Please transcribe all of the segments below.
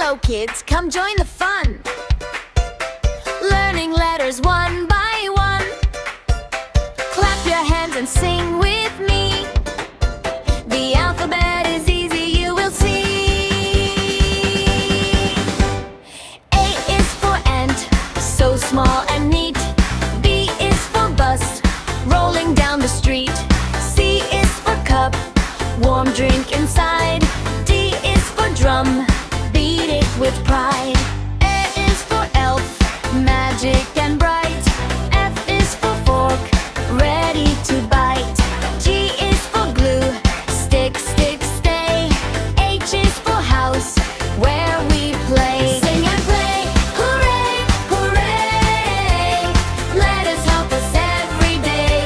Hello kids, come join the fun. Learning letters one by one. Clap your hands and sing with me. The alphabet is easy, you will see. A is for ant, so small and neat. B is for bus, rolling down the street. C is for cup, warm drink inside. D is for drum, beat it with pride. E is for elf, magic and bright. F is for fork, ready to bite. G is for glue, stick, stick, stay. H is for house, where we play. Sing and play, hooray, hooray. Let us help us every day.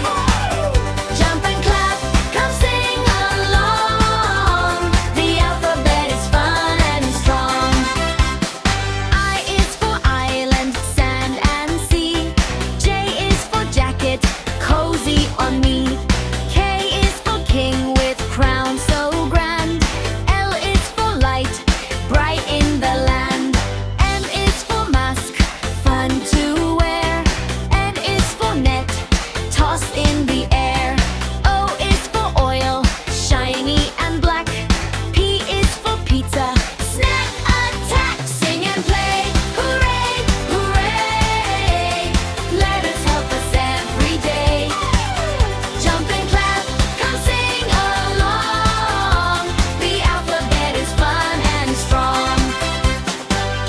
Jump and clap, come sing along. The alphabet is fun and strong. I is for island, sand and sea. J is for jacket, cozy on me. K is for king with crown so grand. L is for light, bright in the land. M is for mask, fun to wear. N is for net, tossed in the air. O is for oil, shiny and black. P is for pizza, snack attack. Sing and play, hooray, hooray. Let us help us every day. Jump and clap, come sing along. The alphabet is fun and strong.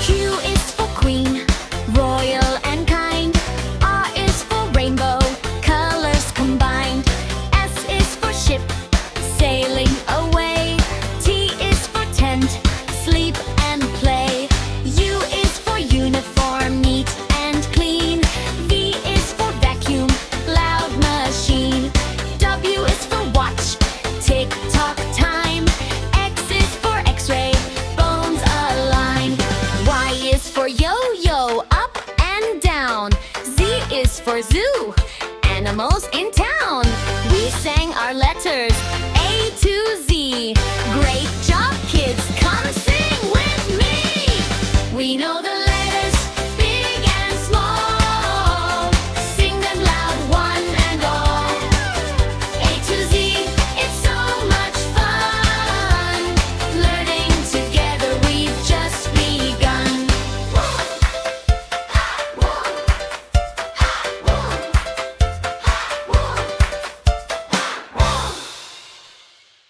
Q is for queen, royal and kind. R is for rainbow, colors combined. S is for ship, sailing away. T is for tent, sleep and play. U is for uniform, neat and clean. V is for vacuum, loud machine. W is for watch, tick tock time. X is for x-ray, bones aligned. Y is for yo-yo, up and down. Z is for zoo, animals in town. We sang our letters